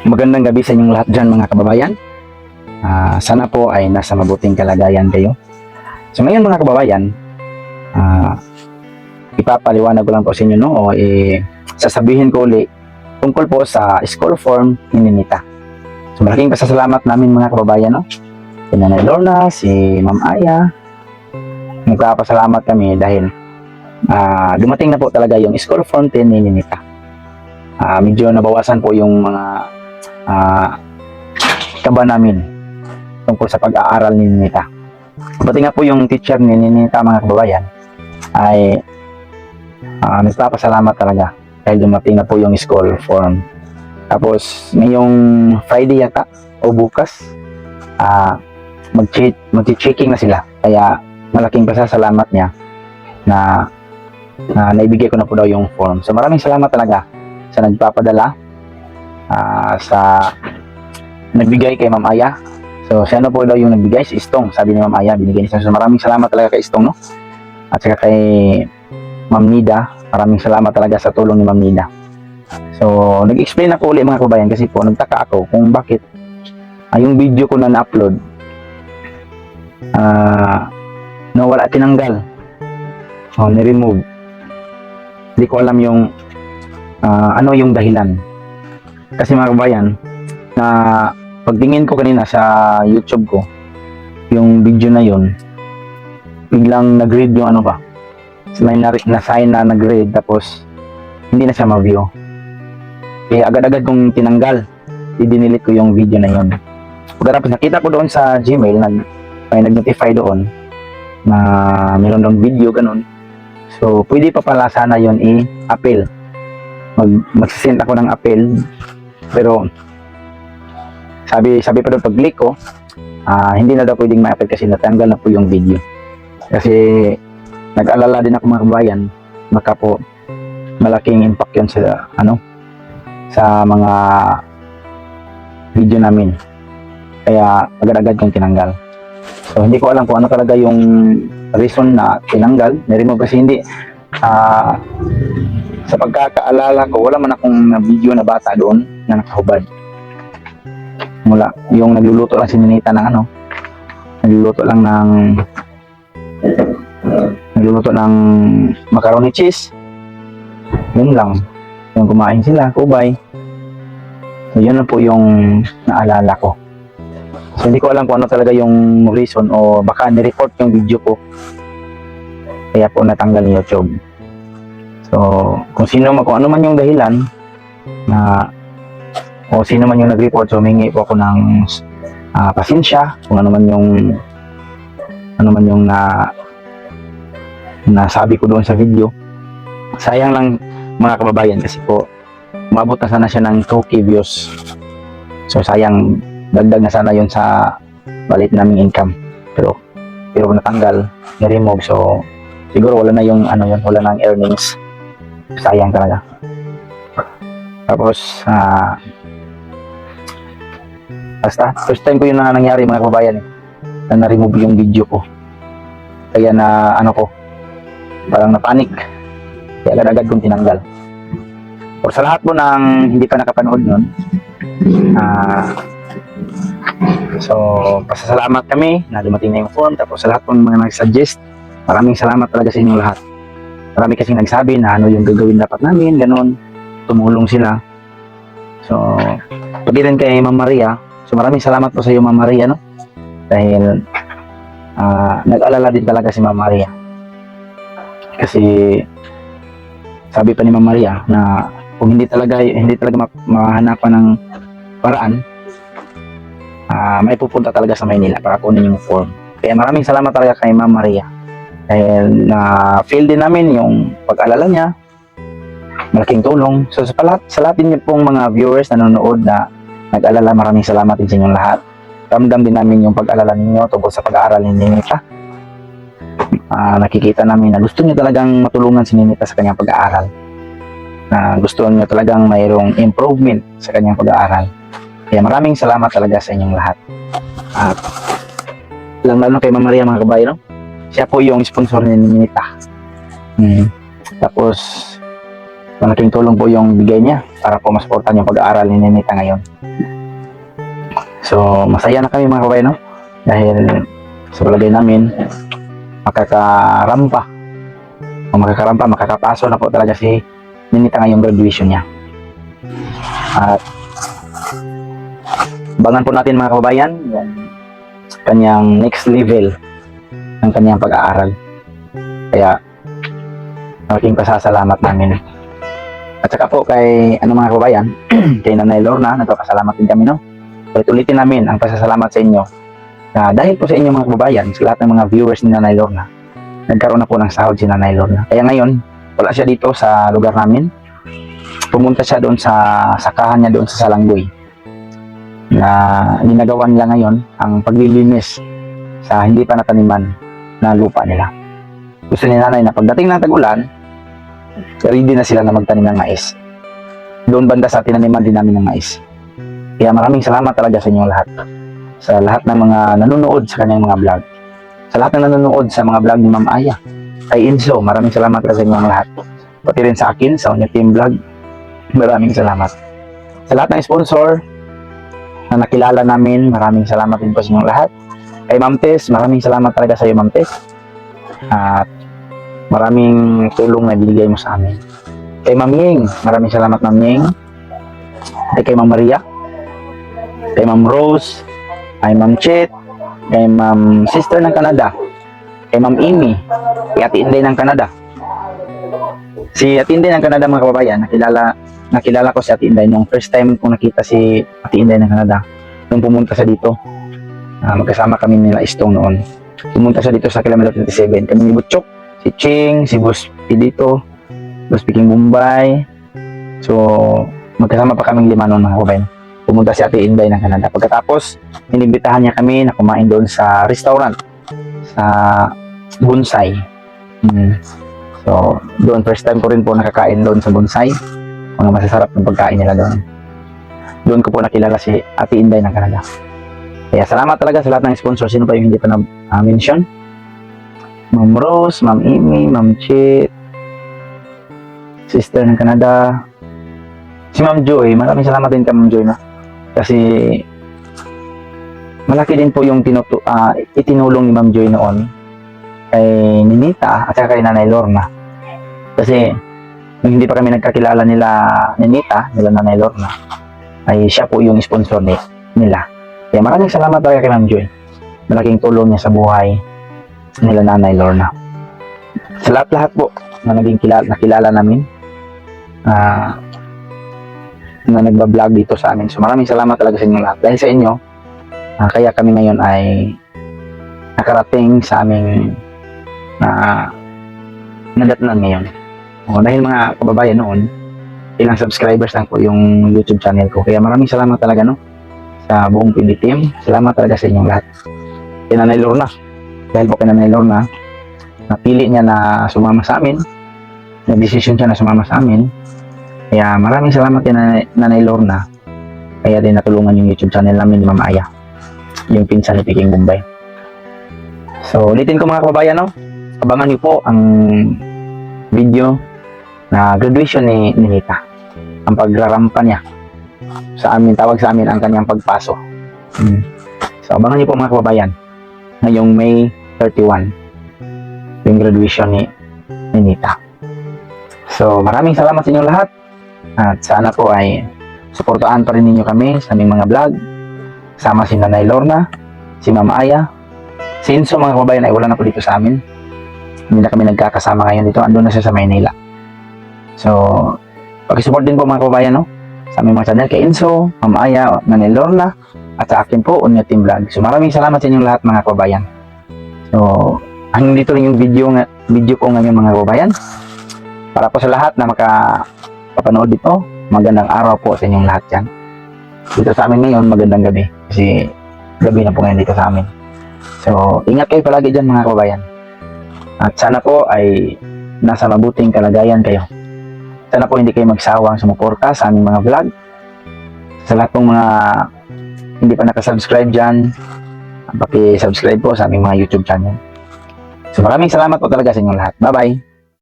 Magandang gabi sa inyong lahat dyan mga kababayan. Sana po ay nasa mabuting kalagayan kayo. So ngayon mga kababayan, ipapaliwanag ko lang po sa inyo sasabihin ko uli tungkol po sa school form ni Ninita. So malaking pasasalamat namin mga kababayan, si Nanay Lorna, si Ma'am Aya. Nagpapasalamat kami dahil dumating na po talaga yung school form 10 ni Ninita. Medyo nabawasan po yung mga kaba namin tungkol sa pag-aaral ni Ninita. Pati nga po yung teacher ni Ninita mga kababayan ay nagpapasalamat talaga dahil dumating na po yung school form. Tapos ngayong Friday yata o bukas mag-checking na sila, kaya malaking pasasalamat niya na naibigay ko na po daw yung form. So maraming salamat talaga sa nagpapadala, sa nagbigay kay Ma'am Aya. So siya na po daw yung nagbigay, si Istong, sabi ni Ma'am Aya, binigay niya. So maraming salamat talaga kay Istong, at saka kay Ma'am Nida, maraming salamat talaga sa tulong ni Ma'am Nida. So nag-explain ako ulit mga kabayan kasi po nagtaka ako kung bakit yung video ko na na-upload wala, tinanggal, ni-remove. Hindi ko alam yung ano yung dahilan. Kasi mga kabayan, na pagtingin ko kanina sa YouTube ko, yung video na yun, biglang nag-read yung may na-sign na nag-read, tapos hindi na siya ma-view. Kaya agad-agad kong tinanggal, i-delete ko yung video na yun. Pagkatapos nakita ko doon sa Gmail, may nag-notify doon na meron doon video, ganun. So pwede pa pala sana yun i-appeal. Magsisend ako ng appeal, pero sabi pa doon pag-click ko, hindi na daw pwedeng ma-appeal kasi natanggal na po yung video. Kasi nag-alala din ako mga kabayan, baka po malaking impact yun sa sa mga video namin, kaya agad-agad kong tinanggal. So hindi ko alam kung ano talaga yung reason na tinanggal, ni-remove, kasi hindi sa pagkakaalala ko, wala man akong video na bata doon na nakahubad. Wala. Yung nagluluto lang si Ninita ng nagluluto ng macaroni cheese. Yun lang. Yung kumain sila, kubay. So yun lang po yung naalala ko. So hindi ko alam kung ano talaga yung reason, o baka ni-report yung video ko, kaya po natanggal ni YouTube. So kung ano man yung dahilan o sino man yung nag-report, so humingi po ako ng pasensya kung ano man yung nasabi ko doon sa video. Sayang lang mga kababayan, kasi po umabot na sana siya ng 2K views. So sayang, dagdag na sana yun sa balit naming income, pero natanggal, na-remove. So siguro wala na yung wala na ang earnings. Sayang talaga. Tapos basta first time ko yun na nangyari mga kababayan, na na-remove yung video ko, kaya parang napanik, kaya agad-agad kong tinanggal. O sa lahat po ng hindi pa nakapanood nun, so pasasalamat kami na dumating na yung form. Tapos sa lahat po ng mga nag-suggest, maraming salamat talaga sa inyong lahat. Marami kasing nagsabi na ano yung gagawin dapat namin, ganun, tumulong sila. So pati rin kay Ma'am Maria, so maraming salamat po sa iyo Ma'am Maria, dahil nag-alala din talaga si Ma'am Maria, kasi sabi pa ni Ma'am Maria na kung hindi talaga mahanapan ng paraan, may pupunta talaga sa Maynila para kunin yung form. Kaya maraming salamat talaga kay Ma'am Maria, dahil na-feel din namin yung pag-alala niya, malaking tulong. So sa lahat din pong mga viewers na nanonood na nag-alala, maraming salamat din sa inyong lahat. Ramdam din namin yung pag-alala ninyo tungkol sa pag-aaral ni Ninita. Nakikita namin na gusto niyo talagang matulungan si Ninita sa kanyang pag-aaral, na gusto niyo talagang mayroong improvement sa kanyang pag-aaral. Kaya maraming salamat talaga sa inyong lahat. At lalo kay Ma'am Maria mga kabayan, siya po yung sponsor ni Ninita. Tapos malaking tulong po yung bigay niya para po masuportahan yung pag-aaral ni Ninita ngayon. So, masaya na kami mga kabayan, no? Dahil sa palagay namin, makakapaso na po talaga si Ninita ngayong graduation niya. At abangan po natin mga kababayan yung kanyang next level ng kanyang pag-aaral. Kaya malaking pasasalamat namin. At saka po kay mga kababayan, kay Nanay Lorna, nagpapasalamat din kami, no? Ulitin namin ang pasasalamat sa inyo. Dahil po sa inyo mga kababayan, sa lahat ng mga viewers ni Nanay Lorna, nagkaroon na po ng sahod si Nanay Lorna. Kaya ngayon, wala siya dito sa lugar namin. Pumunta siya doon sa sakahan niya doon sa Salanggoy. Na ginagawa nila ngayon ang paglilinis sa hindi pa nataniman na lupa nila. Gusto ni Nanay na pagdating ng tag-ulan, ready na sila na magtanim ng mais. Doon banda sa tinaniman din namin ng mais. Kaya maraming salamat talaga sa inyong lahat. Sa lahat ng mga nanonood sa kanyang mga vlog. Sa lahat ng nanonood sa mga vlog ni Ma'am Aya. Kay Enzo, maraming salamat sa inyong lahat. Pati rin sa akin, sa Unya Team Vlog, maraming salamat. Sa lahat ng sponsor na nakilala namin, maraming salamat din po sa inyong lahat. Kay Ma'am Tess, maraming salamat talaga sa iyo Ma'am Tess. At maraming tulong na binigay mo sa amin. Kay Ma'am Ying, maraming salamat Ma'am Ying. Kay Ma'am Maria, kay Ma'am Rose, kay Ma'am Chet, kay Ma'am Sister ng Canada, kay Ma'am Amy, kay Ate Inday ng Canada. Si Ate Inday ng Canada mga kababayan, nakilala ko si Ate Inday nung first time kong nakita si Ate Inday ng Canada. Nung pumunta siya dito, magkasama kami nila Istong noon. Pumunta siya dito sa kilometer 27. Kami ni Butchok, si Ching, si Boss Pidito, Boss Piking Bombay. So, magkasama pa kaming 5 noon mga kababayan. Pumunta si Ate Inday ng Canada. Pagkatapos, inibitahan niya kami na kumain doon sa restaurant sa Bonsai. So, doon first time ko rin po nakakain doon sa Bonsai. Mga masasarap ng pagkain nila doon. Doon ko po nakilala si Ate Inday ng Canada. Kaya salamat talaga sa lahat ng sponsor. Sino pa yung hindi pa na-mention? Ma'am Rose, Ma'am Amy, Ma'am Chit, Sister ng Canada, si Ma'am Joy. Maraming salamat din kay Ma'am Joy, no? Kasi malaki din po yung itinulong ni Ma'am Joy noon kay Ninita at saka kay Nanay Lorna. Kasi nung hindi pa kami nagkakilala nila Nanay Lorna, ay siya po yung sponsor nila. Kaya maraming salamat talaga kay Ma'am Joy. Malaking tulong niya sa buhay nila Nanay Lorna. Sa lahat po na nakilala namin, na nagbablog dito sa amin. So maraming salamat talaga sa inyo lahat. Dahil sa inyo, kaya kami ngayon ay nakarating sa aming nadatnan ngayon. Dahil mga kababayan noon, ilang subscribers lang po yung YouTube channel ko. Kaya maraming salamat talaga, no, sa buong PB team. Salamat talaga sa inyong lahat. Kay Nanay Lorna. Dahil po kay Nanay Lorna, napili niya na sumama sa amin. Nag-decision siya na sumama sa amin. Kaya maraming salamat kay Nanay Lorna. Kaya din natulungan yung YouTube channel namin ni Ma'am Aya, yung pinsan ni Piking Bombay. So ulitin ko mga kababayan, no? Abangan niyo po ang video na graduation ni Ninita. Ang pagrarampa niya sa amin, tawag sa amin ang kanyang pagpaso. So abangan niyo po mga kababayan, ngayong May 31 yung graduation ni Ninita. So maraming salamat sa inyong lahat. At sana po ay suportaan pa rin ninyo kami sa aming mga vlog. Kasama si Nanay Lorna, si Ma'am Aya, si Enzo mga kababayan ay wala na po dito sa amin. Hindi na kami nagkakasama ngayon dito. Andun na siya sa Maynila. So, pag-support din po mga kababayan, no, sa aming mga channel kay Enzo, Ma'am Aya, Nanay Lorna, at sa akin po, Unya Team Vlog. So maraming salamat sa inyong lahat mga kababayan. So, hanggang dito lang yung video ko ngayon mga kababayan. Para po sa lahat na makapanood dito, magandang araw po sa inyong lahat yan. Dito sa amin ngayon, magandang gabi. Kasi gabi na po ngayon dito sa amin. So, ingat kayo palagi dyan mga kababayan. At sana po ay nasa mabuting kalagayan kayo. Sana po hindi kayo magsawang sumuporta sa aming mga vlog. Sa lahat pong mga hindi pa nakasubscribe dyan, paki-subscribe po sa aming mga YouTube channel. So, maraming salamat po talaga sa inyong lahat. Bye-bye!